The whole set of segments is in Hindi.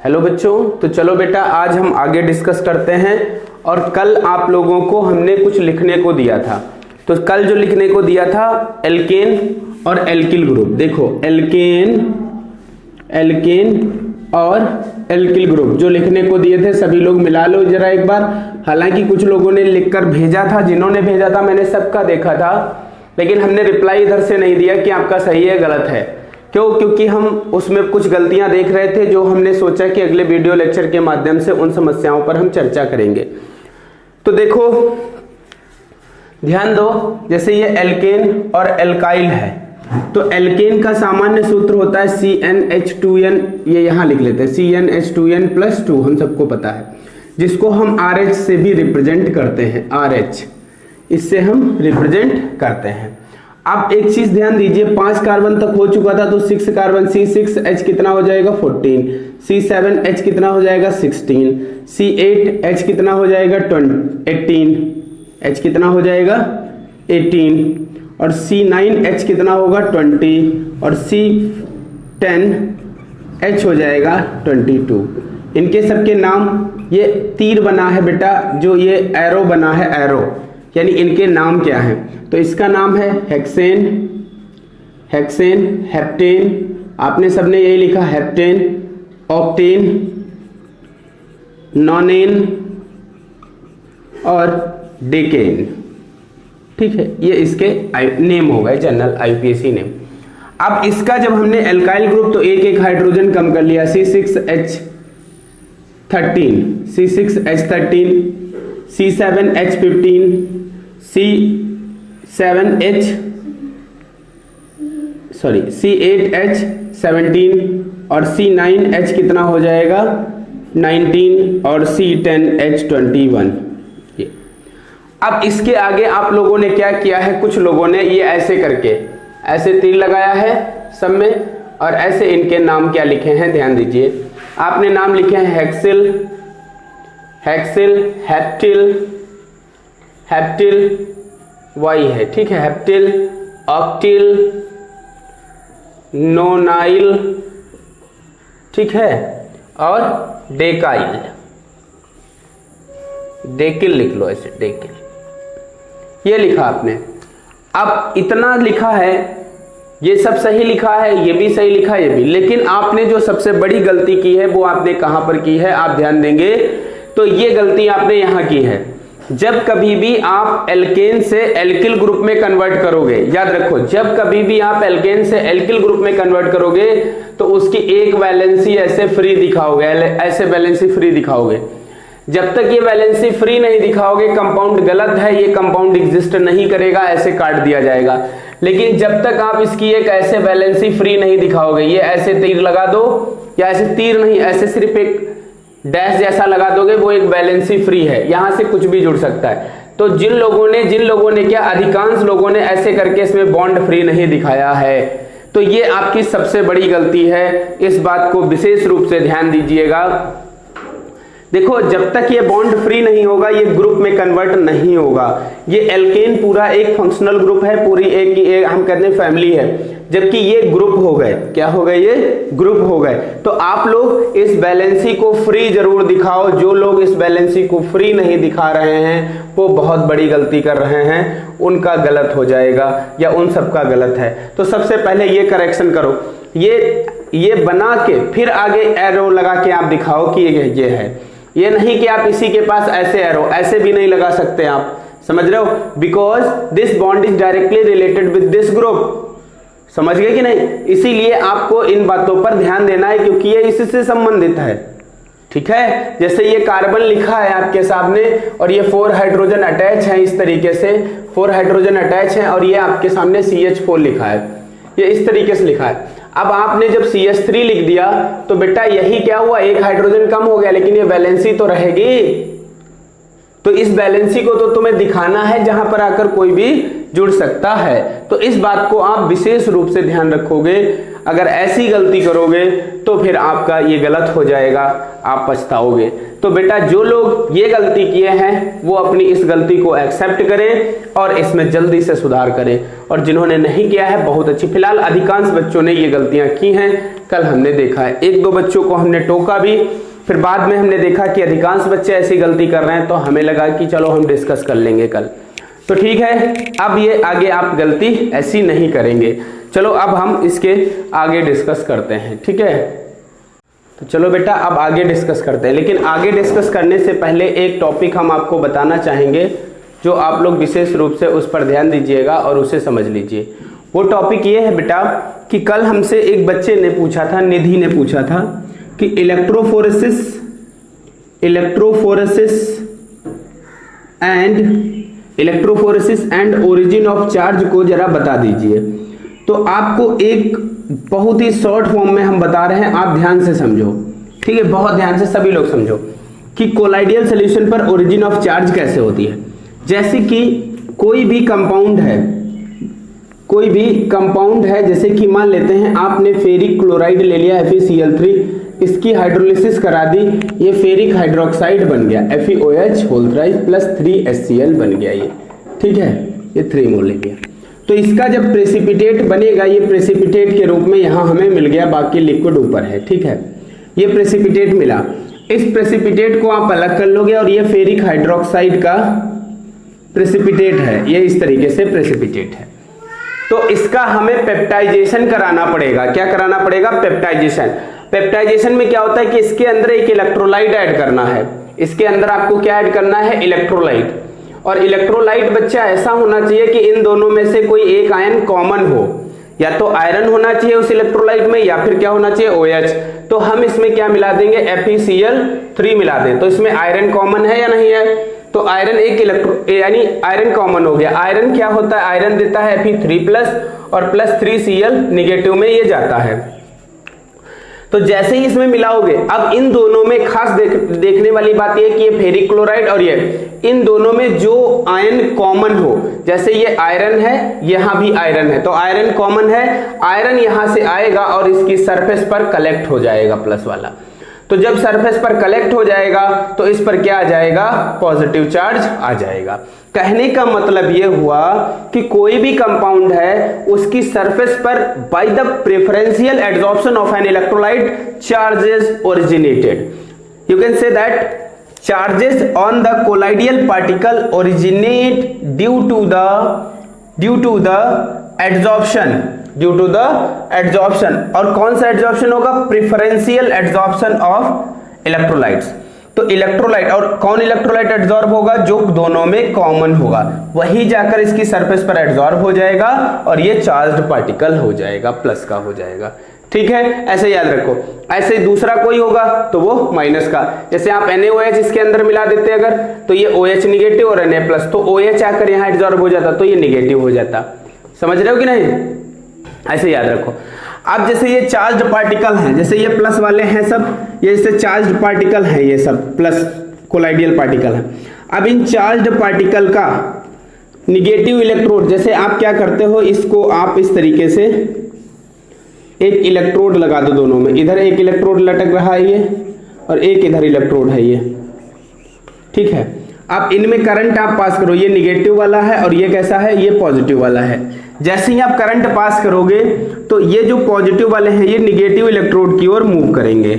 हेलो बच्चों, तो चलो बेटा आज हम आगे डिस्कस करते हैं। और कल आप लोगों को हमने कुछ लिखने को दिया था। तो कल जो लिखने को दिया था एल्केन और एल्किल ग्रुप। देखो एल्केन और एल्किल ग्रुप जो लिखने को दिए थे सभी लोग मिला लो जरा एक बार। हालांकि कुछ लोगों ने लिखकर भेजा था, जिन्होंने भेजा था मैंने सबका देखा था, लेकिन हमने रिप्लाई इधर से नहीं दिया कि आपका सही है गलत है। क्यों? क्योंकि हम उसमें कुछ गलतियां देख रहे थे जो हमने सोचा कि अगले वीडियो लेक्चर के माध्यम से उन समस्याओं पर हम चर्चा करेंगे। तो देखो ध्यान दो, जैसे ये एल्केन और एल्काइल है, तो एल्केन का सामान्य सूत्र होता है CnH2n, ये यहां लिख लेते हैं CnH2n+2, हम सबको पता है, जिसको हम RH से भी रिप्रेजेंट करते हैं। RH इससे हम रिप्रेजेंट करते हैं। अब एक चीज ध्यान दीजिए, 5 कार्बन तक हो चुका था तो 6 कार्बन C6H कितना हो जाएगा 14, C7H कितना हो जाएगा 16, C8H कितना हो जाएगा 18, H कितना हो जाएगा 18, और C9H कितना होगा 20, और C10H हो जाएगा 22। इनके सबके नाम, ये तीर बना है बेटा, जो ये एरो बना है, एरो यानी इनके नाम क्या हैं। तो इसका नाम है हेक्सेन, हेप्टेन, आपने सबने यही लिखा हेप्टेन, ऑक्टेन, नॉनेन और डेकेन। ठीक है, ये इसके नेम हो गए, जनरल IUPAC नेम। अब इसका जब हमने एल्काइल ग्रुप तो एक एक हाइड्रोजन कम कर लिया, C6H13, C7H15, C8H17 और C9H कितना हो जाएगा 19 और C10H21। अब इसके आगे आप लोगों ने क्या किया है, कुछ लोगों ने ये ऐसे करके ऐसे तीर लगाया है सब में, और ऐसे इनके नाम क्या लिखे हैं ध्यान दीजिए। आपने नाम लिखे हैं हेक्सिल, हेप्टिल वही है, ठीक है, हेप्टिल, ऑक्टिल, नोनाइल, ठीक है, और डेकाइल, डेकिल लिख लो ऐसे, डेकिल, ये लिखा आपने। अब इतना लिखा है, ये सब सही लिखा है, ये भी सही लिखा है, ये भी, लेकिन आपने जो सबसे बड़ी गलती की है वो आपने कहां पर की है, आप ध्यान देंगे तो ये गलती आपने यहां की है। जब कभी भी आप एल्केन से एल्किल ग्रुप में कन्वर्ट करोगे, याद रखो, जब कभी भी आप एल्केन से एल्किल ग्रुप में कन्वर्ट करोगे तो उसकी एक वैलेंसी ऐसे फ्री दिखाओगे, ऐसे वैलेंसी फ्री दिखाओगे। जब तक ये वैलेंसी फ्री नहीं दिखाओगे कंपाउंड गलत है, ये कंपाउंड एग्जिस्ट नहीं करेगा, ऐसे काट दिया जाएगा। लेकिन जब तक आप इसकी एक ऐसे वैलेंसी फ्री नहीं दिखाओगे, ये ऐसे तीर लगा दो, या ऐसे तीर नहीं, ऐसे सिर्फ एक डैश जैसा लगा दोगे, वो एक वैलेंसी फ्री है, यहां से कुछ भी जुड़ सकता है। तो जिन लोगों ने क्या, अधिकांश लोगों ने ऐसे करके इसमें बॉन्ड फ्री नहीं दिखाया है, तो ये आपकी सबसे बड़ी गलती है। इस बात को विशेष रूप से ध्यान दीजिएगा। देखो जब तक ये बॉन्ड फ्री नहीं होगा ये ग्रुप में कन्वर्ट नहीं होगा। ये एल्केन पूरा एक फंक्शनल ग्रुप है, पूरी एक हम कहते हैं फैमिली है, जबकि ये ग्रुप हो गए, क्या हो गए, ये ग्रुप हो गए। तो आप लोग इस बैलेंसी को फ्री जरूर दिखाओ। जो लोग इस बैलेंसी को फ्री नहीं दिखा रहे हैं वो बहुत बड़ी गलती कर रहे हैं, उनका गलत हो जाएगा या उन सबका गलत है। तो सबसे पहले ये करेक्शन करो, ये बना के फिर आगे एरो लगा के आप दिखाओ कि ये है। ये नहीं कि आप इसी के पास ऐसे एरो, ऐसे भी नहीं लगा सकते आप, समझ रहे हो, because this bond is directly related with this group. समझ गए कि नहीं? इसीलिए आपको इन बातों पर ध्यान देना है क्योंकि ये इससे संबंधित है। ठीक है, जैसे ये कार्बन लिखा है आपके सामने और ये 4 हाइड्रोजन अटैच है, इस तरीके से 4 हाइड्रोजन अटैच है, और ये आपके सामने CH4 लिखा है, ये इस तरीके से लिखा है। अब आपने जब CH3 लिख दिया तो बेटा यही क्या हुआ, एक हाइड्रोजन कम हो गया, लेकिन ये वैलेंसी तो रहेगी। तो इस बैलेंसी को तो तुम्हें दिखाना है जहां पर आकर कोई भी जुड़ सकता है। तो इस बात को आप विशेष रूप से ध्यान रखोगे। अगर ऐसी गलती करोगे तो फिर आपका ये गलत हो जाएगा, आप पछताओगे। तो बेटा जो लोग ये गलती किए हैं वो अपनी इस गलती को एक्सेप्ट करें और इसमें जल्दी से सुधार करें, और जिन्होंने नहीं किया है बहुत अच्छी, फिलहाल अधिकांश बच्चों ने ये गलतियां की हैं, कल हमने देखा है। एक दो बच्चों को हमने टोका भी, फिर बाद में हमने देखा कि अधिकांश बच्चे ऐसी गलती कर रहे हैं, तो हमें लगा कि चलो हम डिस्कस कर लेंगे कल। तो ठीक है, अब ये आगे आप गलती ऐसी नहीं करेंगे। चलो अब हम इसके आगे डिस्कस करते हैं, ठीक है। तो चलो बेटा अब आगे डिस्कस करते हैं, लेकिन आगे डिस्कस करने से पहले एक टॉपिक हम आपको बताना चाहेंगे जो आप लोग विशेष रूप से उस पर ध्यान दीजिएगा और उसे समझ लीजिए। वो टॉपिक ये है बेटा कि कल हमसे एक बच्चे ने पूछा था, निधि ने पूछा था कि electrophoresis and origin of charge को जरा बता दीजिए। तो आपको एक बहुत ही शॉर्ट फॉर्म में हम बता रहे हैं, आप ध्यान से समझो, ठीक है, बहुत ध्यान से सभी लोग समझो कि कोलाइडियल सॉल्यूशन पर ओरिजिन ऑफ चार्ज कैसे होती है। जैसे कि कोई भी कंपाउंड है, जैसे कि मान लेते हैं आपने फेरिक क्लोराइड ले लिया FeCl3, इसकी हाइड्रोलिसिस करा दी, ये फेरिक हाइड्रोक्साइड बन गया FeOH प्लस 3HCl बन गया ये, ठीक है, ये 3 मोल ले गया। तो इसका जब प्रेसिपिटेट बनेगा, ये प्रेसिपिटेट के रूप में यहाँ हमें मिल गया, बाकी लिक्विड ऊपर है, ठीक है, ये प्रेसिपिटेट मिला। इस प्रेसिपिटेट को आप अलग कर लोगे और ये फेरिक हाइड्रोक्साइड का प्रेसिपिटेट है, ये इस तरीके से प्रेसिपिटेट है। तो इसका हमें पेप्टाइजेशन कराना पड़ेगा। क्या कराना पड़ेगा? पेप्टाइजेशन। पेप्टाइजेशन में क्या होता है कि इसके अंदर एक इलेक्ट्रोलाइट ऐड करना है, इसके अंदर आपको क्या ऐड करना है? इलेक्ट्रोलाइट। और इलेक्ट्रोलाइट बच्चा ऐसा होना चाहिए कि इन दोनों में से कोई एक आयन कॉमन हो, या तो आयरन होना चाहिए उस इलेक्ट्रोलाइट में, या फिर क्या होना चाहिए? OH। तो हम इसमें क्या मिला देंगे? FeCl3 मिला दें। तो इसमें आयरन कॉमन है या नहीं है? तो आयरन एक यानी आयरन कॉमन हो गया। आयरन क्या होता है? आयरन देता है Fe3+ और प्लस 3Cl निगेटिव में ये जाता है। तो जैसे ही इसमें मिलाओगे, अब इन दोनों में खास देखने वाली बात यह कि ये फेरिक क्लोराइड और ये, इन दोनों में जो आयन कॉमन हो, जैसे ये आयरन है, यहां भी आयरन है, तो आयरन कॉमन है, आयरन यहां से आएगा और इसकी सरफेस पर कलेक्ट हो जाएगा प्लस वाला। तो जब सरफेस पर कलेक्ट हो जाएगा तो इस पर क्या आ जाएगा? पॉजिटिव चार्ज आ जाएगा। कहने का मतलब यह हुआ कि कोई भी कंपाउंड है उसकी सरफेस पर by the preferential adsorption of an electrolyte charges originated, you can say that charges on the colloidal particle originate due to the adsorption. और कौन सा एड्सॉर्प्शन होगा? Preferential adsorption of electrolytes. तो इलेक्ट्रोलाइट, और कौन इलेक्ट्रोलाइट एड्सॉर्ब होगा? जो दोनों में कॉमन होगा, वही जाकर इसकी सरफेस पर एड्सॉर्ब हो जाएगा और ये चार्ज्ड पार्टिकल हो जाएगा, प्लस का हो जाएगा, ठीक है, ऐसे याद रखो। ऐसे दूसरा कोई होगा तो वो माइनस का, जैसे आप NaOH इसके अंदर मिला देते अगर, तो ये OH निगेटिव और Na प्लस, तो OH आकर यहाँ एड्सॉर्ब हो जाता, तो ये निगेटिव हो जाता। समझ रहे हो कि नहीं? ऐसे याद रखो। अब जैसे ये चार्ज्ड पार्टिकल हैं, जैसे ये प्लस वाले हैं सब, ये जैसे चार्ज्ड पार्टिकल हैं, ये सब प्लस कोलाइडियल पार्टिकल हैं। अब इन चार्ज्ड पार्टिकल का निगेटिव इलेक्ट्रोड, जैसे आप क्या करते हो, इसको आप इस तरीके से एक इलेक्ट्रोड लगा दो दोनों में, इधर एक इलेक्ट्रोड लटक रहा है ये, और एक इधर इलेक्ट्रोड है ये, ठीक है। अब इनमें करंट आप पास करो, ये निगेटिव वाला है और ये कैसा है? ये पॉजिटिव वाला है। जैसे ही आप करंट पास करोगे तो ये जो पॉजिटिव वाले हैं ये निगेटिव इलेक्ट्रोड की ओर मूव करेंगे।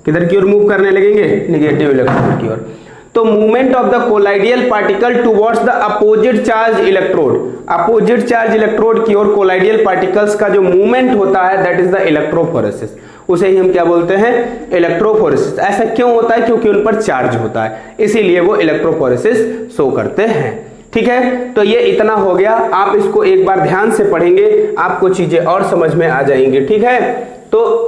किधर की ओर मूव करने लगेंगे? निगेटिव इलेक्ट्रोड की ओर। तो movement of the colloidal particle towards the opposite charge electrode, opposite charge electrode की ओर कोलाइडियल पार्टिकल्स का जो मूवमेंट होता है दैट इज द इलेक्ट्रोफोरेसिस, उसे ही हम क्या बोलते हैं? इलेक्ट्रोफोरेसिस। ऐसा क्यों होता है? क्योंकि उन पर चार्ज होता है, इसीलिए वो इलेक्ट्रोफोरेसिस शो करते हैं, ठीक है। तो ये इतना हो गया, आप इसको एक बार ध्यान से पढ़ेंगे, आपको चीजें और समझ में आ जाएंगी, ठीक है। तो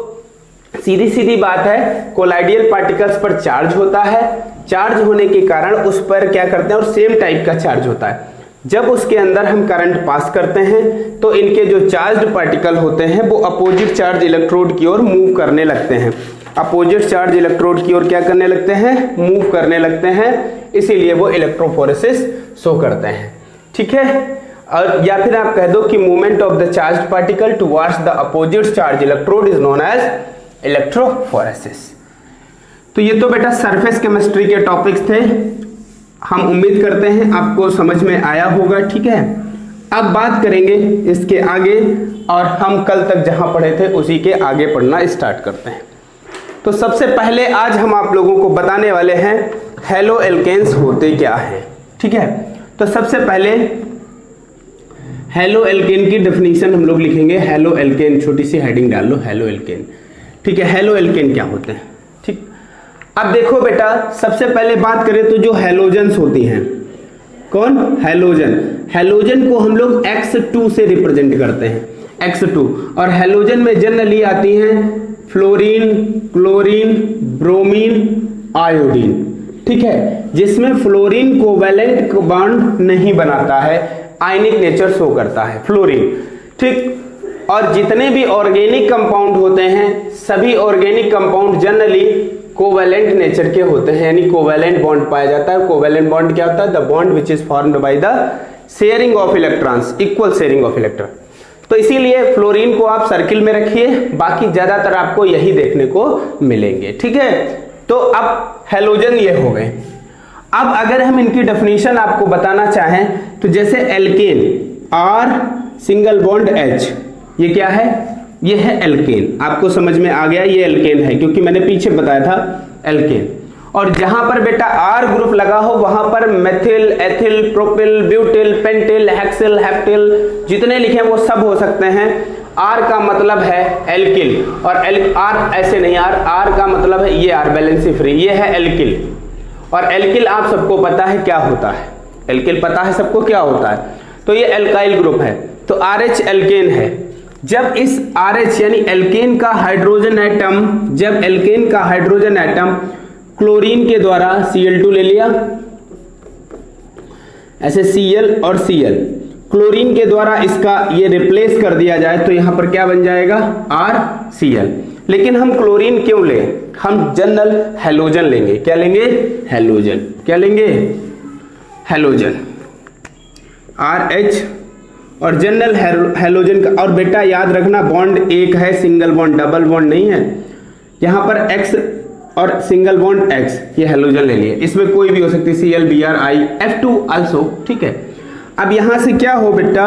सीधी सीधी बात है, कोलाइडियल पार्टिकल्स पर चार्ज होता है, चार्ज होने के कारण उस पर क्या करते हैं, और सेम टाइप का चार्ज होता है। जब उसके अंदर हम करंट पास करते हैं तो इनके जो चार्ज्ड पार्टिकल होते हैं वो अपोजिट चार्ज इलेक्ट्रोड की ओर मूव करने लगते हैं, अपोजिट चार्ज इलेक्ट्रोड की ओर क्या करने लगते हैं? मूव करने लगते हैं, इसीलिए वो इलेक्ट्रोफोरेसिस शो करते हैं, ठीक है। और या फिर आप कह दो कि movement of the charge particle towards the opposite charge electrode is known as electrophoresis. तो ये तो बेटा सरफेस केमिस्ट्री के टॉपिक्स थे, हम उम्मीद करते हैं आपको समझ में आया होगा, ठीक है। अब बात करेंगे इसके आगे और हम कल तक जहां पढ़े थे उसी के आगे पढ़ना स्टार्ट करते हैं। तो सबसे पहले आज हम आप लोगों को बताने वाले हैं हेलो एल्केन्स होते क्या हैं। ठीक है, तो सबसे पहले हेलो एल्केन की डेफिनेशन हम लोग लिखेंगे। हेलो एल्केन, छोटी सी हेडिंग डाल लो, हेलो एल्केन। ठीक है, हेलो एल्केन क्या होते हैं। ठीक, अब देखो बेटा, सबसे पहले बात करें तो जो हेलोजन्स होती हैं, कौन, हेलोजन। हेलोजन को हम लोग X2 से रिप्रेजेंट करते हैं, X2। और हेलोजन में जनरली आती हैं फ्लोरीन, क्लोरीन, ब्रोमीन, आयोडीन। ठीक है, जिसमें फ्लोरीन कोवैलेंट बॉन्ड नहीं बनाता है, आयनिक नेचर शो करता है फ्लोरीन। ठीक, और जितने भी ऑर्गेनिक कंपाउंड होते हैं, सभी organic compound generally covalent nature के होते हैं, यानी कोवैलेंट बॉन्ड पाया जाता है। कोवैलेंट बॉन्ड क्या होता है? The bond which is formed by the sharing of electrons, equal sharing of electron. तो इसीलिए फ्लोरीन को आप सर्किल में रखिए, बाकी ज्यादातर आपको यही देखने को मिलेंगे। ठीक है, तो अब हेलोजन ये हो गए। अब अगर हम इनकी डेफिनेशन आपको बताना चाहें तो जैसे alkane, R single bond H, ये क्या है? ये है एल्केन। आपको समझ में आ गया ये एल्केन है, क्योंकि मैंने पीछे बताया था एल्केन। और जहां पर बेटा R ग्रुप लगा हो वहां पर methyl, ethyl, propyl, butyl, pentyl, hexyl, heptyl जितने लिखे वो सब हो सकते हैं। R का मतलब है एल्किल, और R ऐसे नहीं, R का मतलब है ये R वैलेंसी फ्री, ये है एल्किल। और एल्किल आप सबको पता है क्या होता है, एल्किल पता है सबको क्या होता है, तो ये एल्काइल ग्रुप है, तो RH एल्केन है। जब इस RH यानी एल्केन का हाइड्रोजन एटम, जब एल्केन का हाइड्रोजन एटम क्लोरीन के द्वारा Cl2 ले लिया, ऐसे Cl और Cl, क्लोरीन के द्वारा इसका ये रिप्लेस कर दिया जाए तो यहां पर क्या बन जाएगा? RCl। लेकिन हम क्लोरीन क्यों लें? हम जनरल हेलोजन लेंगे। क्या लेंगे? हेलोजन। क्या लेंगे? हेलोजन, RH और जनरल हेलोजन का। और बेटा याद रखना बॉन्ड एक है, सिंगल बॉन्ड, डबल बॉन्ड नहीं है। यहां पर X और सिंगल बॉन्ड X, ये हेलोजन ले लिए, इसमें कोई भी हो सकती है, Cl, Br, I, F2 also. ठीक है, अब यहां से क्या हो बेटा,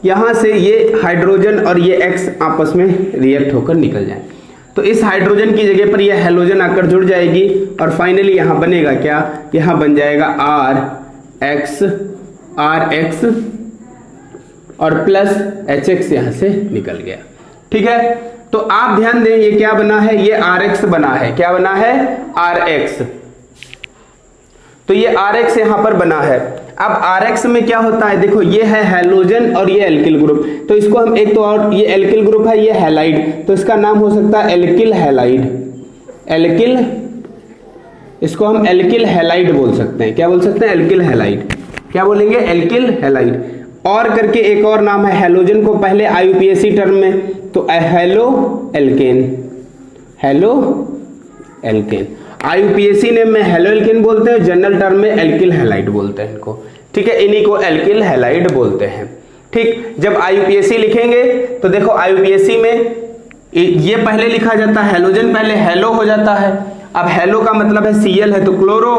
यहां से ये हाइड्रोजन और ये X आपस में रिएक्ट होकर निकल जाए, तो इस हाइड्रोजन की जगह पर यह हेलोजन आकर जुड़ जाएगी और फाइनली यहां बनेगा क्या? यहां बन जाएगा RX और प्लस HX यहां से निकल गया। ठीक है, तो आप ध्यान दें ये क्या बना है? ये RX बना है। क्या बना है? RX। तो ये RX यहां पर बना है। अब RX में क्या होता है? देखो ये है हेलोजन और ये एल्किल ग्रुप, तो इसको हम एक तो, और ये एल्किल ग्रुप है, ये हैलाइड, तो इसका नाम हो सकता है एल्किल हैलाइड। एल्किल, इसको हम एल्किल हैलाइड बोल सकते हैं। क्या बोल सकते हैं? Alkyl halide. क्या बोलेंगे? Alkyl halide. और करके एक और नाम है हेलोजन को पहले IUPAC टर्म में, तो haloalkane, halo alkane. IUPAC name में हेलो एल्केन बोलते हैं, जनरल टर्म में एल्किल हैलाइड बोलते हैं इनको। ठीक है, इन्हीं को एल्किल हैलाइड बोलते हैं। ठीक, जब IUPAC लिखेंगे तो देखो IUPAC में ये पहले लिखा जाता है, हेलोजन पहले हेलो हो जाता है। अब हेलो का मतलब है Cl है तो क्लोरो,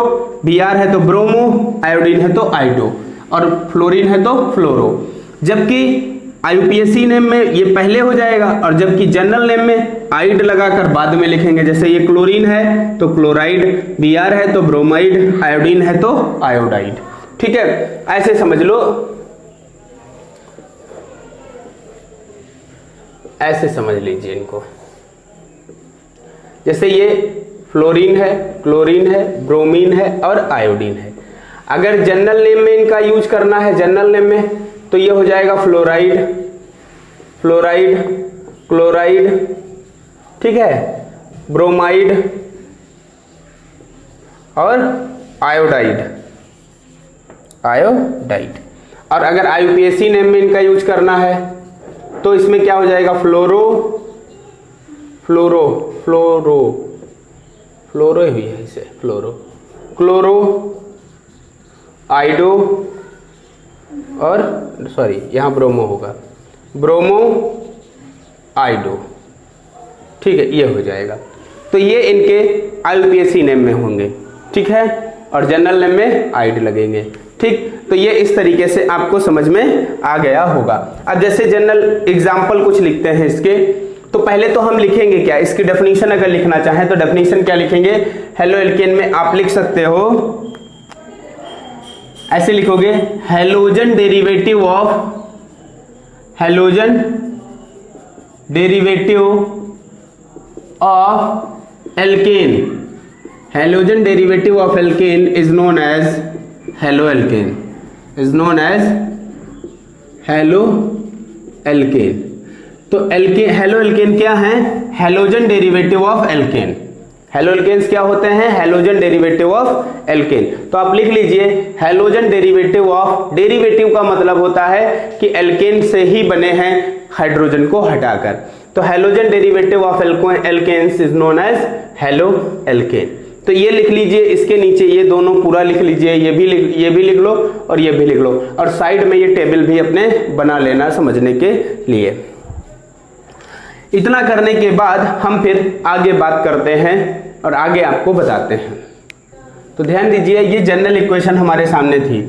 Br है तो ब्रोमो, आयोडीन है तो आइडो, और फ्लोरीन है तो फ्लोरो। जबकि IUPAC नेम में ये पहले हो जाएगा, और जबकि जनरल नेम में आइड लगाकर बाद में लिखेंगे। जैसे ये क्लोरीन है तो क्लोराइड, Br है तो ब्रोमाइड, आयोडीन है तो आयोडाइड। ठीक है, ऐसे समझ लो, ऐसे समझ लीजिए इनको। जैसे ये फ्लोरीन है, क्लोरीन है, ब्रोमीन है और आयोडीन है। अगर जनरल नेम में इनका यूज करना है, जनरल नेम में, तो ये हो जाएगा फ्लोराइड, फ्लोराइड, क्लोराइड, ठीक है, ब्रोमाइड और आयोडाइड, आयोडाइड। और अगर IUPAC नेम में इनका यूज करना है तो इसमें क्या हो जाएगा? फ्लोरो, फ्लोरो, फ्लोरो, फ्लोरो हुई है इसे, फ्लोरो, क्लोरो, आइडो और सॉरी यहां ब्रोमो होगा, ब्रोमो, आइडो। ठीक है, ये हो जाएगा। तो ये इनके IUPAC नेम में होंगे। ठीक है, और जनरल नेम में आइड लगेंगे। ठीक, तो ये इस तरीके से आपको समझ में आ गया होगा। अब जैसे जनरल एग्जाम्पल कुछ लिखते हैं इसके, तो पहले तो हम लिखेंगे क्या, इसकी डेफिनेशन अगर लिखना चाहें तो डेफिनेशन क्या लिखेंगे, हेलो एल्केन में आप लिख सकते हो, ऐसे लिखोगे halogen derivative of alkane, halogen derivative of alkane is known as haloalkane, haloalkane. तो हेलो एल्केन क्या है, halogen derivative of alkane. Haloalkanes क्या होते हैं, हैलोजन डेरिवेटिव ऑफ एल्केन। तो आप लिख लीजिए हैलोजन डेरिवेटिव ऑफ, डेरिवेटिव का मतलब होता है कि एल्केन से ही बने हैं हाइड्रोजन को हटाकर। तो halogen derivative of alkanes is known as haloalkane. तो ये लिख लीजिए, इसके नीचे ये दोनों पूरा लिख लीजिए, ये भी लिख लो और ये भी लिख लो, और साइड में ये टेबल भी अपने बना लेना समझने के लिए। इतना करने के बाद हम फिर आगे बात करते हैं और आगे आपको बताते हैं। तो ध्यान दीजिए, ये जनरल इक्वेशन हमारे सामने थी,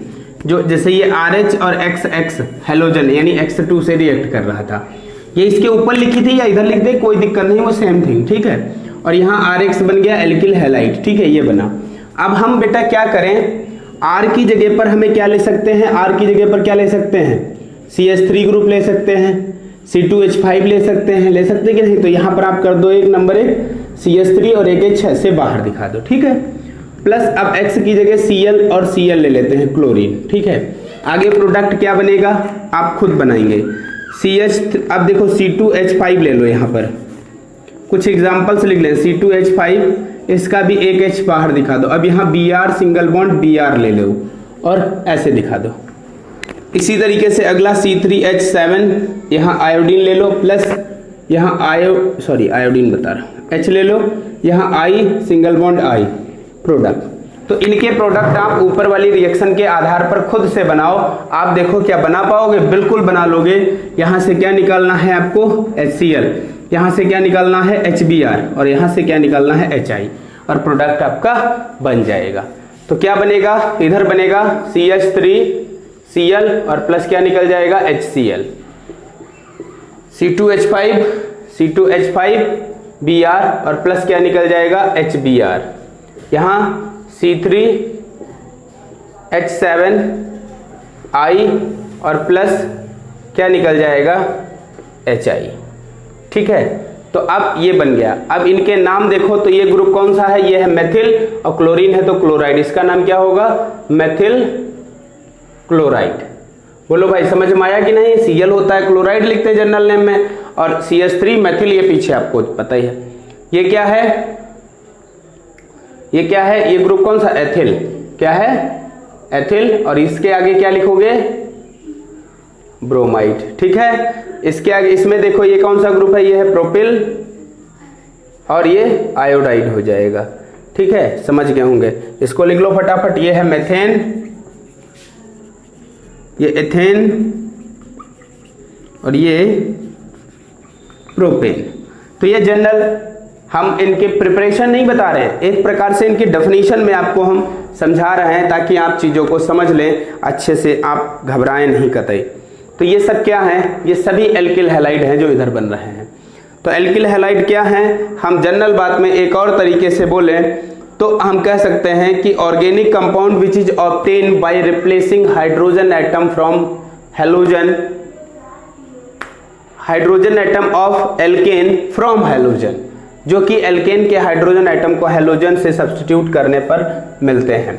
जो जैसे ये RH और XX हैलोजन यानी X2 से रिएक्ट कर रहा था, ये इसके ऊपर लिखी थी या इधर लिख दे कोई दिक्कत नहीं, वो सेम थिंग, ठीक है। और यहाँ RH बन गया एल्किल हैलाइड, ठीक है, ये बना। अब हम बेटा क्या करें, R की जगह पर हमें क्या ले सकते हैं, R की जगह पर क्या ले सकते हैं, CH3 ग्रुप ले सकते हैं, C2H5 ले सकते हैं कि नहीं। तो यहाँ पर आप कर दो एक नंबर, एक CH3 और एक H से बाहर दिखा दो, ठीक है। प्लस अब X की जगह Cl और Cl ले लेते हैं, क्लोरीन, ठीक है। आगे प्रोडक्ट क्या बनेगा, आप खुद बनाएंगे। अब देखो C2H5 ले लो, यहाँ पर कुछ एग्जांपल्स लिख लें। C2H5, इसका भी एक H बाहर दिखा दो। अब यहाँ Br सिंगल बॉन्ड Br ले लो और ऐसे दिखा दो। इसी तरीके से अगला C3H7, यहाँ आयोडीन ले लो, प्लस यहाँ आयोडीन बता रहा हूँ, H ले लो, यहाँ I single bond I, product. तो इनके प्रोडक्ट आप ऊपर वाली रिएक्शन के आधार पर खुद से बनाओ। आप देखो क्या बना पाओगे, बिल्कुल बना लोगे। यहाँ से क्या निकालना है आपको, HCl, यहाँ से क्या निकालना है HBr, और यहाँ से क्या निकालना है HI, और प्रोडक्ट आपका बन जाएगा। तो क्या बनेगा, इधर बनेगा CH3Cl और प्लस क्या निकल जाएगा HCl, C2H5Br और प्लस क्या निकल जाएगा HBr, यहाँ C3H7I और प्लस क्या निकल जाएगा HI, ठीक है। तो अब ये बन गया। अब इनके नाम देखो, तो ये ग्रुप कौन सा है, ये है मेथिल, और क्लोरीन है तो क्लोराइड, इसका नाम क्या होगा, मेथिल क्लोराइड। बोलो भाई समझ में आया कि नहीं। Cl होता है, क्लोराइड लिखते हैं जनरल नेम में, और CH3 मेथिल, ये पीछे आपको पता ही है। ये क्या है, ये ग्रुप कौन सा, एथिल, क्या है एथिल, और इसके आगे क्या लिखोगे, ब्रोमाइड, ठीक है। इसके आगे इसमें देखो ये कौन सा ग्रुप है, ये है प्रोपिल, और ये आयोडाइड हो जाएगा, ठीक है, समझ गए होंगे। इसको लिख लो फटाफट, ये है मेथेन, ये एथेन, और ये प्रोपेन। तो ये जनरल, हम इनके प्रिपरेशन नहीं बता रहे हैं, एक प्रकार से इनकी डेफिनेशन में आपको हम समझा रहे हैं ताकि आप चीज़ों को समझ लें अच्छे से, आप घबराएं नहीं कतई। तो ये सब क्या है, ये सभी एल्किल हैलाइड हैं जो इधर बन रहे हैं। तो एल्किल हैलाइड क्या हैं, हम जनरल बात में एक और तरीके से बोलें तो हम कह सकते हैं कि organic compound which is obtain by replacing hydrogen atom from hydrogen atom of alkene from halogen, जो कि एल्केन के हाइड्रोजन एटम को हैलोजन से सब्स्टिट्यूट करने पर मिलते हैं।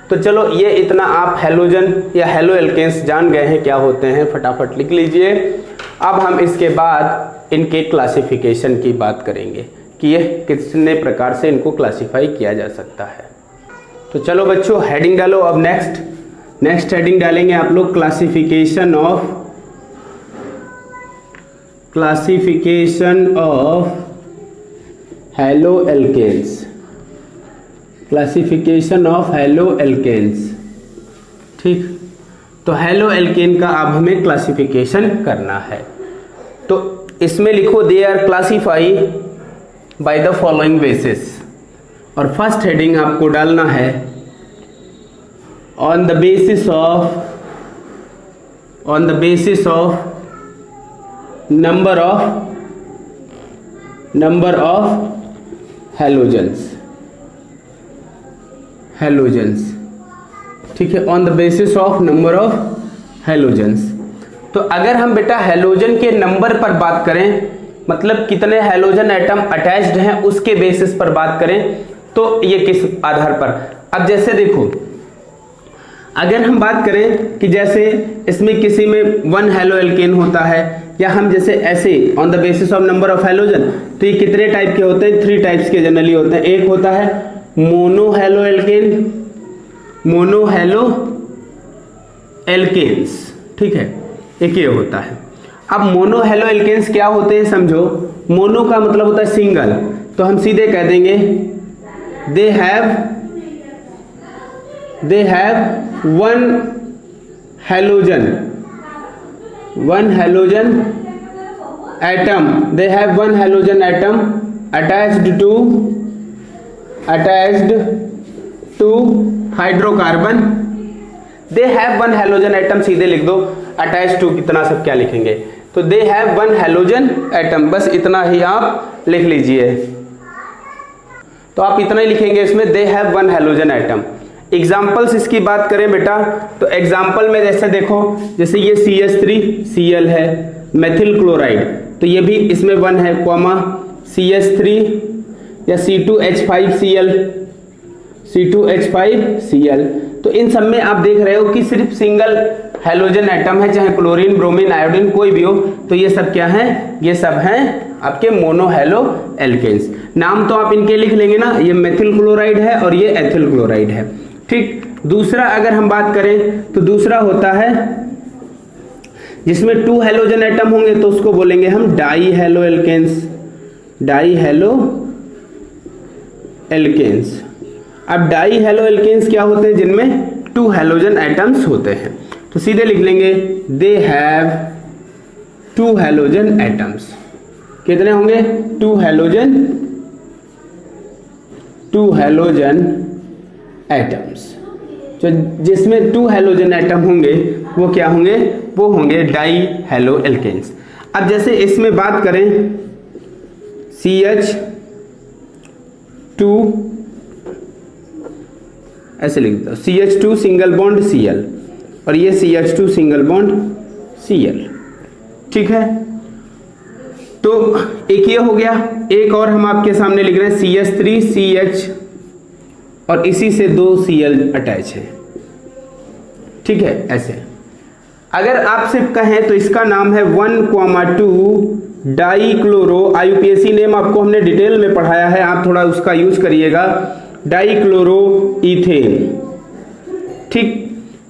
तो चलो ये इतना आप हैलोजन या हेलो एल्केन्स जान गए हैं क्या होते हैं, फटाफट लिख लीजिए। अब हम इसके बाद इनके क्लासिफिकेशन की बात करेंगे कि ये कितने प्रकार से इनको क्लासिफाई किया जा सकता है। तो चलो बच्चों हेडिंग डालो। अब नेक्स्ट हेडिंग डालेंगे आप लोग, classification of haloalkanes, classification of haloalkanes, ठीक। तो हेलो एल्केन का अब हमें क्लासिफिकेशन करना है। तो इसमें लिखो they are classified by the following basis, और फर्स्ट हेडिंग आपको डालना है on the basis of number of halogens, ठीक है, on the basis of number of halogens. तो अगर हम बेटा हेलोजन के नंबर पर बात करें, मतलब कितने हेलोजन एटम अटैच्ड हैं उसके बेसिस पर बात करें, तो ये किस आधार पर। अब जैसे देखो, अगर हम बात करें कि जैसे इसमें किसी में 1 हेलो एल्केन होता है, या हम जैसे ऐसे on the basis of number of halogen, तो ये कितने टाइप के होते हैं, 3 टाइप्स के जनरली होते हैं। एक होता है मोनो हेलो एल्केन्स, ठीक है, एक ये होता है। अब मोनो हेलो एल्केन्स क्या होते हैं समझो, मोनो का मतलब होता है सिंगल, तो हम सीधे कह देंगे they have one halogen atom, they have one halogen atom attached to hydrocarbon. They have one halogen atom सीधे लिख दो, अटैच टू कितना सब क्या लिखेंगे, तो दे हैव वन हेलोजन एटम, बस इतना ही आप लिख लीजिए। तो आप इतना ही लिखेंगे इसमें, दे have one halogen atom. Examples इसकी बात करें बेटा, तो एग्जाम्पल में जैसे देखो, जैसे ये CH3Cl है, मेथिल क्लोराइड, तो ये भी इसमें 1 है, कॉमा CH3 या C2H5Cl, तो इन सब में आप देख रहे हो कि सिर्फ सिंगल हेलोजन एटम है, चाहे क्लोरीन, ब्रोमीन, आयोडीन कोई भी हो, तो ये सब क्या है, ये सब हैं आपके मोनो हेलो एल्केन्स। नाम तो आप इनके लिख लेंगे ना, ये मेथिल क्लोराइड है और ये एथिल क्लोराइड है, ठीक। दूसरा अगर हम बात करें तो दूसरा होता है जिसमें 2 हेलोजन एटम होंगे, तो उसको बोलेंगे हम डाई हेलो एल्केन्स। अब डाई हेलो एल्केन्स क्या होते हैं, जिनमें 2 हेलोजन एटम्स होते हैं, तो सीधे लिख लेंगे दे हैव 2 हेलोजन एटम्स। कितने होंगे, 2 हेलोजन एटम्स। तो जिसमें 2 हेलोजन एटम होंगे वो क्या होंगे, वो होंगे डाई हेलो एल्केन्स। अब जैसे इसमें बात करें CH2, ऐसे लिख दो CH2 सिंगल बॉन्ड Cl, और ये CH2 सिंगल बॉन्ड Cl, ठीक है। तो एक ये हो गया, एक और हम आपके सामने लिख रहे हैं CH3CH, और इसी से 2 Cl अटैच है, ठीक है। ऐसे अगर आप सिर्फ कहें तो इसका नाम है 1,2 डाई क्लोरो, IUPAC नेम आपको हमने डिटेल में पढ़ाया है, आप थोड़ा उसका यूज करिएगा, डाई क्लोरो इथेन, ठीक।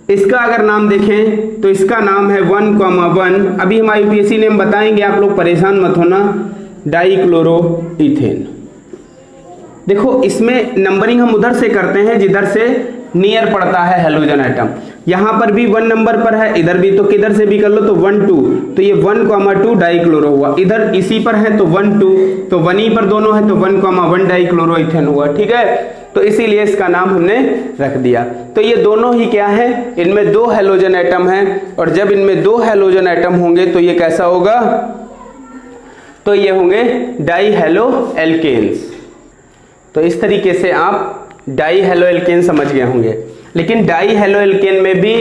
इसका अगर नाम देखें तो इसका नाम है 1,1, अभी हम IUPAC नेम बताएंगे, आप लोग परेशान मत होना, डाई क्लोरो इथेन। देखो इसमें नंबरिंग हम उधर से करते हैं जिधर से नियर पड़ता है हेलोजन एटम। यहां पर भी 1 नंबर पर है, इधर भी, तो किधर से भी कर लो, तो 1 2, तो ये 1,2 डाई क्लोरो हुआ, इधर इसी पर है तो 1 2, तो 1 ही पर दोनों है तो 1,1 डाई क्लोरो इथेन हुआ, ठीक है। तो इसीलिए इसका नाम हमने रख दिया। तो ये दोनों ही क्या है, इनमें 2 हेलोजन एटम हैं, और जब इनमें 2 हेलोजन एटम होंगे तो ये कैसा होगा, तो ये होंगे डाई हेलो एल्केन्स। तो इस तरीके से आप डाई हेलो एल्केन समझ गए होंगे। लेकिन डाई हेलो एल्केन में भी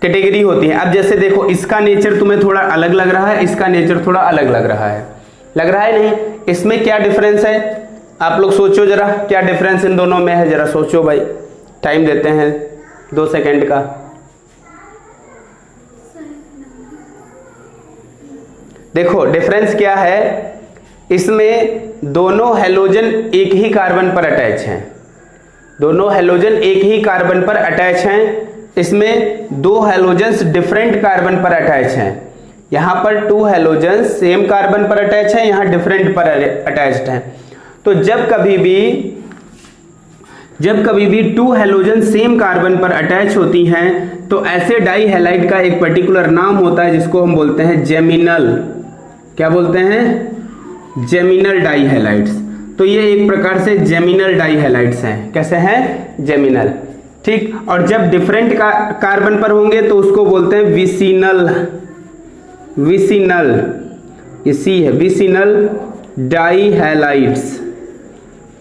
कैटेगरी होती है। अब जैसे देखो, इसका नेचर तुम्हें थोड़ा अलग लग रहा है, इसका नेचर थोड़ा अलग लग रहा है नहीं, इसमें क्या डिफरेंस है, आप लोग सोचो जरा, क्या डिफरेंस इन दोनों में है, जरा सोचो भाई, टाइम देते हैं 2 सेकंड का। देखो डिफरेंस क्या है, इसमें दोनों हेलोजन एक ही कार्बन पर अटैच हैं, दोनों हेलोजन एक ही कार्बन पर अटैच हैं। इसमें 2 हेलोजन्स डिफरेंट कार्बन पर अटैच हैं। यहाँ पर 2 हेलोजन्स सेम कार्बन पर अटैच हैं, यहाँ डिफरेंट पर अटैच्ड हैं। तो जब कभी भी 2 हेलोजन सेम कार्बन पर अटैच होती हैं तो ऐसे डाई हैलाइड का एक पर्टिकुलर नाम होता है जिसको हम बोलते हैं जेमिनल। क्या बोलते हैं, जेमिनल डाई हैलाइड्स। तो ये एक प्रकार से जेमिनल डाई हैलाइड्स हैं। कैसे हैं, जेमिनल। ठीक। और जब डिफरेंट कार्बन पर होंगे तो उसको बोलते हैं विसिनल, विसिनल, ये सी है, विसिनल डाईहैलाइड्स।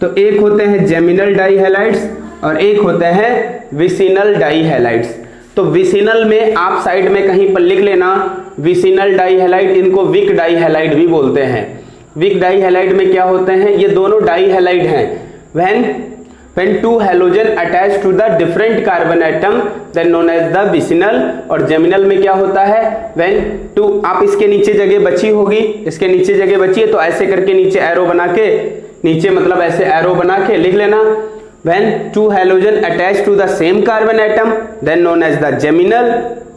तो एक होते हैं जेमिनल डाईहैलाइड्स और एक होते हैं विसिनल डाईहैलाइड्स। तो विसिनल में आप साइड में कहीं पर लिख लेना विसिनल डाईहैलाइड, इनको विक डाईहैलाइड भी बोलते हैं। विक डाईहैलाइड में क्या होते हैं, ये दोनों डाईहैलाइड हैं। when two halogen attach to the different carbon atom then known as the vicinal। और जेमिनल में क्या होता है, when two, आप इसके नीचे जगह बची होगी, इसके नीचे जगह बची है तो ऐसे करके नीचे एरो बना के, नीचे मतलब ऐसे एरो बना के लिख लेना when two halogen attach to the same carbon atom then known as the geminal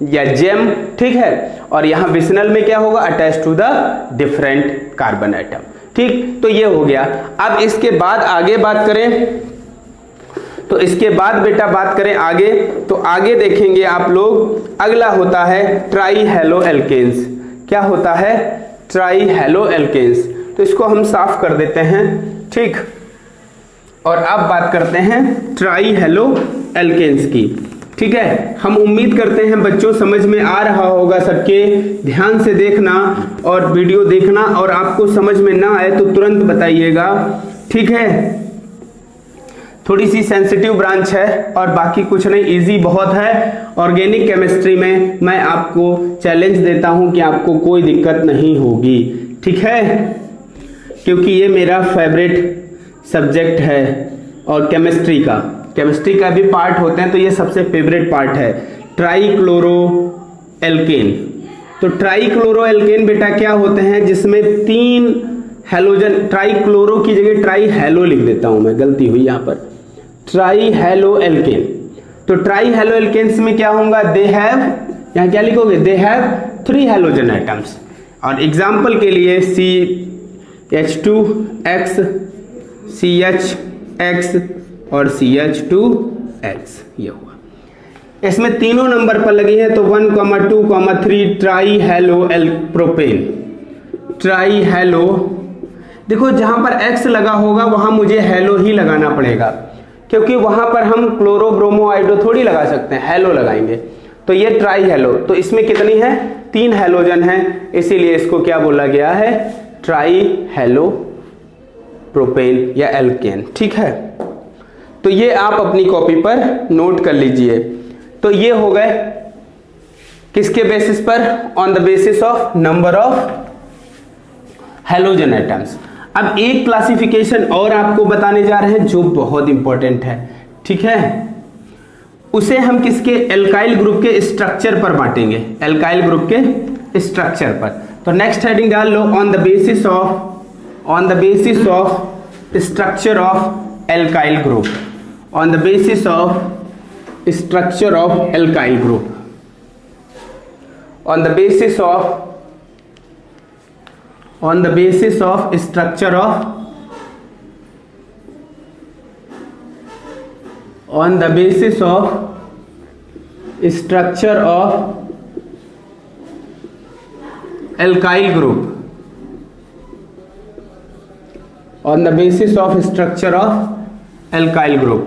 या जेम, ठीक है। और यहाँ विसिनल में क्या होगा, attach to the different carbon atom, ठीक। तो ये हो गया। अब इसके बाद आगे बात करें, तो इसके बाद बेटा बात करें आगे, तो आगे देखेंगे आप लोग, अगला होता है ट्राई हेलो एल्केन्स। क्या होता है, ट्राई हेलो एल्केन्स। तो इसको हम साफ कर देते हैं, ठीक। और अब बात करते हैं ट्राई हेलो एल्केन्स की, ठीक है। हम उम्मीद करते हैं बच्चों समझ में आ रहा होगा सबके, ध्यान से देखना और वीडियो देखना, और आपको समझ में ना आए तो तुरंत बताइएगा, ठीक है। थोड़ी सी सेंसिटिव ब्रांच है और बाकी कुछ नहीं, इजी बहुत है। ऑर्गेनिक केमिस्ट्री में मैं आपको चैलेंज देता हूं कि आपको कोई दिक्कत नहीं होगी, ठीक है, क्योंकि ये मेरा फेवरेट सब्जेक्ट है। और केमिस्ट्री का भी पार्ट होते हैं, तो ये सबसे फेवरेट पार्ट है, ट्राईक्लोरो एल्केन। तो ट्राईक्लोरो एल्केन बेटा क्या होते हैं, जिसमें 3 हेलोजन, ट्राईक्लोरो की जगह ट्राई हेलो लिख देता हूं मैं, गलती हुई यहां पर, ट्राई हेलो एल्केन। तो ट्राई हेलो एल्केन्स में क्या होगा, दे हैव, यहां क्या लिखोगे, दे हैव 3 हेलोजन एटम्स। और एग्जांपल के लिए CH2X, CHX और CH2X, ये हुआ। इसमें तीनों नंबर पर लगी है, तो 1, 2, 3 try hello propane, try hello. देखो जहां पर X लगा होगा वहां मुझे हेलो ही लगाना पड़ेगा, क्योंकि वहां पर हम क्लोरो ब्रोमो आइडो थोड़ी लगा सकते हैं, हेलो लगाएंगे। तो ये ट्राई हेलो, तो इसमें कितनी है, 3 हेलोजन है, इसीलिए इसको क्या बोला गया है, ट्राई हेलो प्रोपेन या एल्केन, ठीक है। तो ये आप अपनी कॉपी पर नोट कर लीजिए। तो ये हो गए किसके बेसिस पर, on the basis of number of halogen atoms. अब एक क्लासिफिकेशन और आपको बताने जा रहे हैं जो बहुत इंपॉर्टेंट है, ठीक है। उसे हम किसके, एल्काइल ग्रुप के स्ट्रक्चर पर बांटेंगे, एल्काइल ग्रुप के स्ट्रक्चर पर। तो नेक्स्ट हेडिंग डाल लो, on the basis of structure of alkyl group, on the basis of structure of alkyl group, on the basis of structure of, on the basis of structure of alkyl group, on the basis of structure of alkyl group।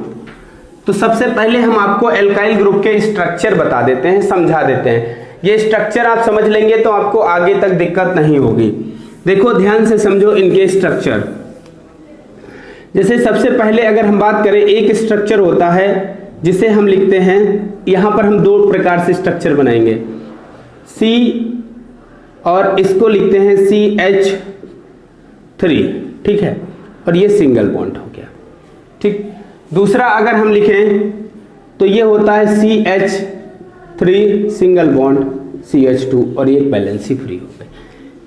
तो सबसे पहले हम आपको एल्काइल ग्रुप के स्ट्रक्चर बता देते हैं, समझा देते हैं। ये स्ट्रक्चर आप समझ लेंगे तो आपको आगे तक दिक्कत नहीं होगी। देखो ध्यान से समझो इनके स्ट्रक्चर। जैसे सबसे पहले अगर हम बात करें, एक स्ट्रक्चर होता है जिसे हम लिखते हैं, यहां पर हम 2 प्रकार से स्ट्रक्चर बनाएंगे, C और इसको लिखते हैं CH3, ठीक है, और ये सिंगल बॉन्ड हो गया, ठीक। दूसरा अगर हम लिखें तो ये होता है CH3 सिंगल बॉन्ड CH2 और ये बैलेंसी फ्री हो गई।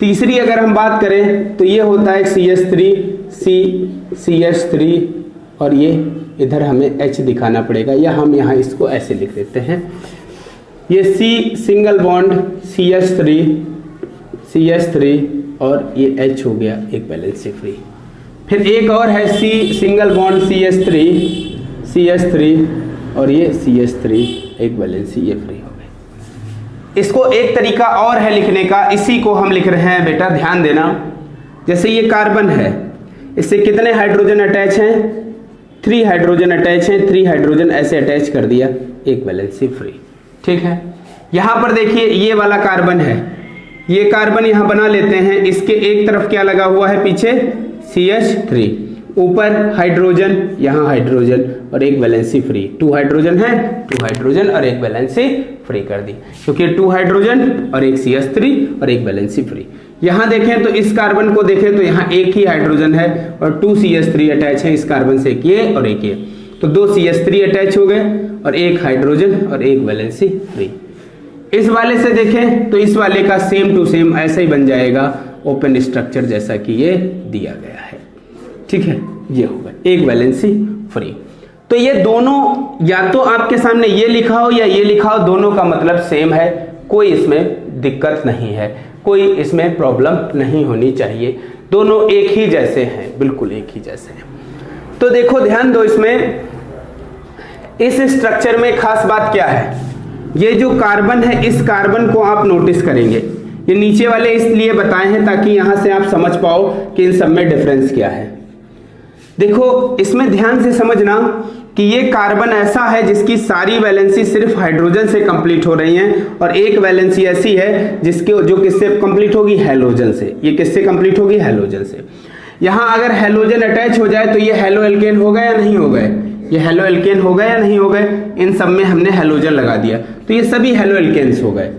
तीसरी अगर हम बात करें तो ये होता है CH3 और ये इधर हमें H दिखाना पड़ेगा, या हम यहाँ इसको ऐसे लिख देते हैं, ये C सिंगल बॉन्ड CH3 और ये H हो गया एक बैलेंसी फ्री। फिर एक और है C सिंगल बॉन्ड CH3 और ये CH3 एक बैलेंसी, ये फ्री हो गई। इसको एक तरीका और है लिखने का, इसी को हम लिख रहे हैं बेटा, ध्यान देना। जैसे ये कार्बन है, इससे कितने हाइड्रोजन अटैच हैं, 3 हाइड्रोजन अटैच हैं, 3 हाइड्रोजन ऐसे अटैच कर दिया, एक वैलेंसी फ्री। ठीक है, यहां पर देखिए ये वाला कार्बन है, ये कार्बन यहां बना लेते हैं, इसके एक तरफ क्या लगा हुआ है पीछे CH3, ऊपर हाइड्रोजन, यहां हाइड्रोजन और एक वैलेंसी फ्री। 2 हाइड्रोजन है, 2 हाइड्रोजन और एक वैलेंसी फ्री कर दी, क्योंकि 2 हाइड्रोजन और एक CH3 और एक वैलेंसी फ्री। यहां देखें तो इस कार्बन को देखें तो यहां एक ही हाइड्रोजन है और 2 CH3 अटैच है इस कार्बन से, एक ये और एक ये, तो 2 CH3 अटैच हो गए और एक हाइड्रोजन और एक वैलेंसी फ्री। इस वाले से देखें तो इस वाले का सेम टू सेम ऐसा ही बन जाएगा, ओपन स्ट्रक्चर जैसा कि ये दिया गया है। ठीक है, ये होगा एक वैलेंसी फ्री। तो ये दोनों या तो आपके सामने ये लिखा हो या ये लिखा हो, दोनों का मतलब सेम है, कोई इसमें दिक्कत नहीं है, कोई इसमें प्रॉब्लम नहीं होनी चाहिए, दोनों एक ही जैसे हैं, बिल्कुल एक ही जैसे हैं। तो देखो ध्यान दो, इसमें इस स्ट्रक्चर में खास बात क्या है, ये जो कार्बन है इस कार्बन को आप नोटिस करेंगे, ये नीचे वाले इसलिए बताए हैं ताकि यहां से आप समझ पाओ कि इन सब में डिफरेंस क्या है। देखो इसमें ध्यान से समझना कि ये कार्बन ऐसा है जिसकी सारी वैलेंसी सिर्फ हाइड्रोजन से कंप्लीट हो रही हैं और एक वैलेंसी ऐसी है जिसके जो किससे कंप्लीट होगी, हैलोजन से। ये किससे कंप्लीट होगी, हैलोजन से। यहां अगर हैलोजन अटैच हो जाए तो ये हैलो एल्केन हो गए या नहीं हो गए, ये हैलो एल्केन हो गए या नहीं हो गए, इन सब में हमने हैलोजन लगा दिया तो ये सभी हैलो एल्केन्स हो गए।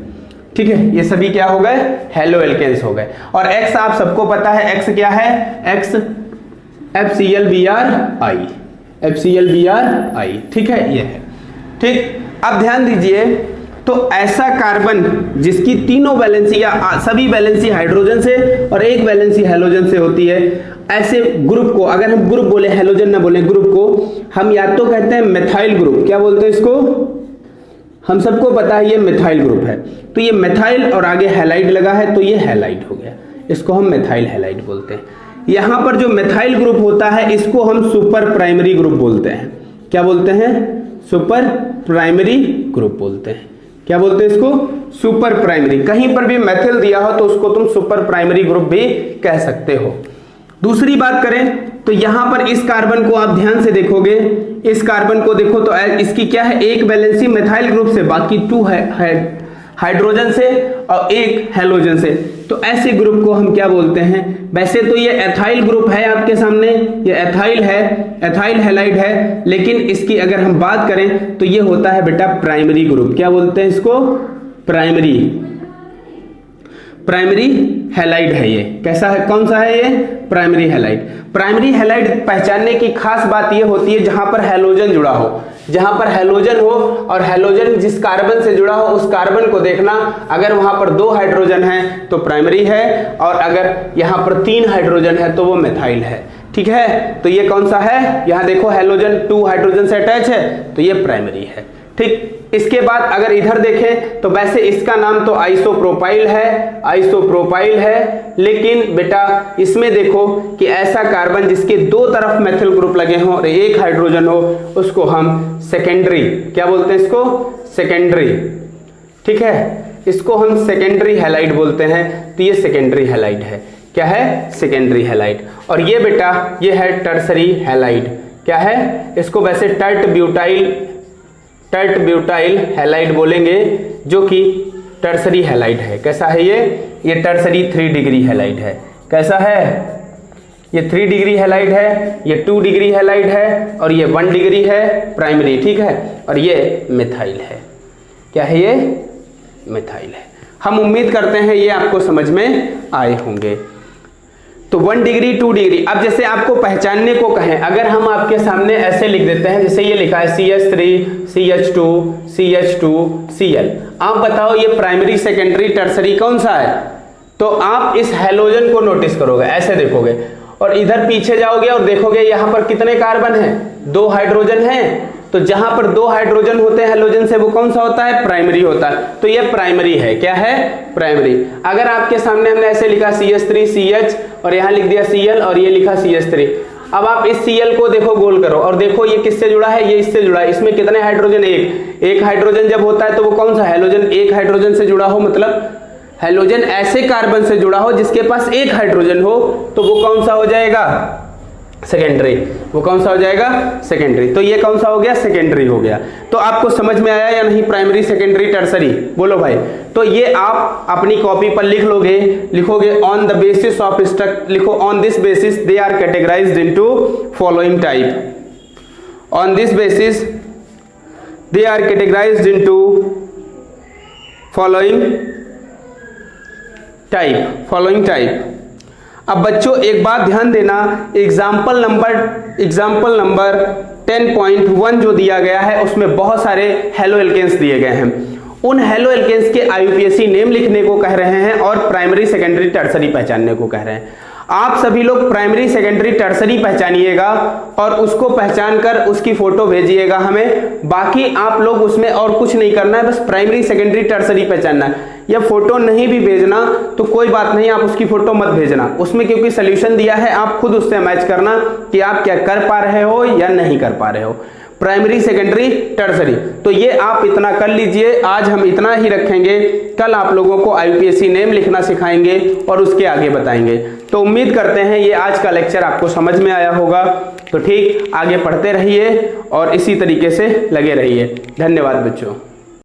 ठीक है, ये सभी क्या हो गए, हैलो एल्केन्स हो गए। और X आप सबको पता है, X क्या है, X FClBrI, FClBrI। ठीक है, ये है। ठीक, अब ध्यान दीजिए, तो ऐसा कार्बन जिसकी तीनों वैलेंसी या सभी वैलेंसी हाइड्रोजन से और एक वैलेंसी हैलोजन से होती है, ऐसे ग्रुप को अगर हम ग्रुप बोले, हैलोजन ना बोले, ग्रुप को हम या तो कहते हैं मिथाइल ग्रुप, क्या बोलते हैं इसको, हम सबको पता है ये मिथाइल ग्रुप है, तो ये मिथाइल और आगे हैलाइड लगा है तो ये हैलाइड हो गया, इसको हम मिथाइल हैलाइड बोलते हैं। यहां पर जो मिथाइल ग्रुप होता है इसको हम सुपर प्राइमरी ग्रुप बोलते हैं। क्या बोलते हैं, सुपर प्राइमरी ग्रुप बोलते हैं। क्या बोलते हैं इसको, सुपर प्राइमरी। कहीं पर भी मेथिल दिया हो तो उसको तुम सुपर प्राइमरी ग्रुप भी कह सकते हो। दूसरी बात करें तो यहां पर इस कार्बन को आप ध्यान से देखोगे, इस कार्बन को देखो तो इसकी क्या है, एक वैलेंसी मिथाइल ग्रुप से, बाकी 2 है हाइड्रोजन से और एक हैलोजन से, तो ऐसे ग्रुप को हम क्या बोलते हैं। वैसे तो ये एथाइल ग्रुप है आपके सामने, ये एथाइल है, एथाइल हैलाइड है, लेकिन इसकी अगर हम बात करें तो ये होता है बेटा प्राइमरी ग्रुप। क्या बोलते हैं इसको, प्राइमरी, प्राइमरी हैलाइड है ये। कैसा है, कौन सा है ये, प्राइमरी हैलाइड। प्राइमरी हैलाइड पहचानने की खास बात ये होती है जहां पर हैलोजन जुड़ा हो, जहां पर हैलोजन हो और हैलोजन जिस कार्बन से जुड़ा हो उस कार्बन को देखना, अगर वहां पर 2 हाइड्रोजन है तो प्राइमरी है और अगर यहां पर 3 हाइड्रोजन है तो वो मिथाइल है। ठीक है, तो ये कौन सा है, यहां देखो हैलोजन 2 हाइड्रोजन से अटैच है तो ये प्राइमरी है। ठीक, इसके बाद अगर इधर देखें तो वैसे इसका नाम तो आइसोप्रोपाइल है, आइसोप्रोपाइल है, लेकिन बेटा इसमें देखो कि ऐसा कार्बन जिसके 2 तरफ मेथिल ग्रुप लगे हों और एक हाइड्रोजन हो उसको हम सेकेंडरी, क्या बोलते हैं इसको, सेकेंडरी। ठीक है, इसको हम सेकेंडरी हैलाइड बोलते हैं, तो ये सेकेंडरी हैलाइड है। क्या है, सेकेंडरी हैलाइड। और ये बेटा ये है टर्सरी हैलाइड। क्या है, इसको वैसे टर्ट ब्यूटाइल हैलाइड बोलेंगे, जो कि टर्सरी हैलाइड है। कैसा है ये टर्सरी 3 डिग्री हैलाइड है। कैसा है, ये 3 डिग्री हैलाइड है, ये 2 डिग्री हैलाइड है और ये 1 डिग्री है प्राइमरी। ठीक है, और ये मिथाइल है। क्या है, ये मिथाइल है। हम उम्मीद करते हैं ये आपको समझ में आए होंगे। तो 1 डिग्री 2 डिग्री। अब जैसे आपको पहचानने को कहें, अगर हम आपके सामने ऐसे लिख देते हैं, जैसे ये लिखा है CH3 CH2 CH2 Cl, आप बताओ ये प्राइमरी सेकेंडरी टर्सरी कौन सा है, तो आप इस हैलोजन को नोटिस करोगे, ऐसे देखोगे और इधर पीछे जाओगे और देखोगे यहां पर कितने कार्बन हैं, 2 हाइड्रोजन हैं, तो जहां पर 2 हाइड्रोजन होते हैं हैलोजन से वो कौन सा होता है, प्राइमरी होता है, तो ये प्राइमरी है। क्या है, प्राइमरी। अगर आपके सामने हमने ऐसे लिखा CH3 CH और यहां लिख दिया Cl और ये लिखा CH3, अब आप इस Cl को देखो, गोल करो और देखो ये किससे जुड़ा है, ये इससे जुड़ा है। इसमें कितने हाइड्रोजन, एक हाइड्रोजन जब होता है तो वो कौन सा हैलोजन, एक हाइड्रोजन से जुड़ा हो, मतलब हैलोजन ऐसे कार्बन से जुड़ा हो जिसके पास एक हाइड्रोजन हो, तो वो कौन सा हो जाएगा, सेकेंडरी, वो कौन सा हो जाएगा? सेकेंडरी। तो ये कौन सा हो गया? सेकेंडरी हो गया। तो आपको समझ में आया या नहीं? प्राइमरी, सेकेंडरी, टर्सरी, बोलो भाई। तो ये आप अपनी कॉपी पर लिख लोगे, लिखोगे on the basis of structure, लिखो on this basis they are categorized into following type. On this basis they are categorized into following type, following type. अब बच्चों एक बात ध्यान देना, एग्जाम्पल नंबर 10.1 जो दिया गया है उसमें बहुत सारे हेलो एल्केन्स दिए गए हैं। उन हेलो एल्केन्स के IUPAC नेम लिखने को कह रहे हैं और प्राइमरी, सेकेंडरी, टर्सरी पहचानने को कह रहे हैं। आप सभी लोग प्राइमरी, सेकेंडरी, टर्सरी पहचानिएगा और उसको पहचान कर उसकी फोटो भेजिएगा हमें। बाकी आप लोग उसमें और कुछ नहीं करना है, बस प्राइमरी, सेकेंडरी, टर्सरी पहचानना है। या फोटो नहीं भी भेजना तो कोई बात नहीं, आप उसकी फोटो मत भेजना उसमें, क्योंकि सोल्यूशन दिया है, आप खुद उससे मैच करना कि आप क्या कर पा रहे हो या नहीं कर पा रहे हो। प्राइमरी, सेकेंडरी, टर्सरी, तो ये आप इतना कर लीजिए। आज हम इतना ही रखेंगे, कल आप लोगों को IUPAC नेम लिखना सिखाएंगे और उसके आगे बताएंगे। तो उम्मीद करते हैं ये आज का लेक्चर आपको समझ में आया होगा। तो ठीक, आगे पढ़ते रहिए और इसी तरीके से लगे रहिए। धन्यवाद बच्चों।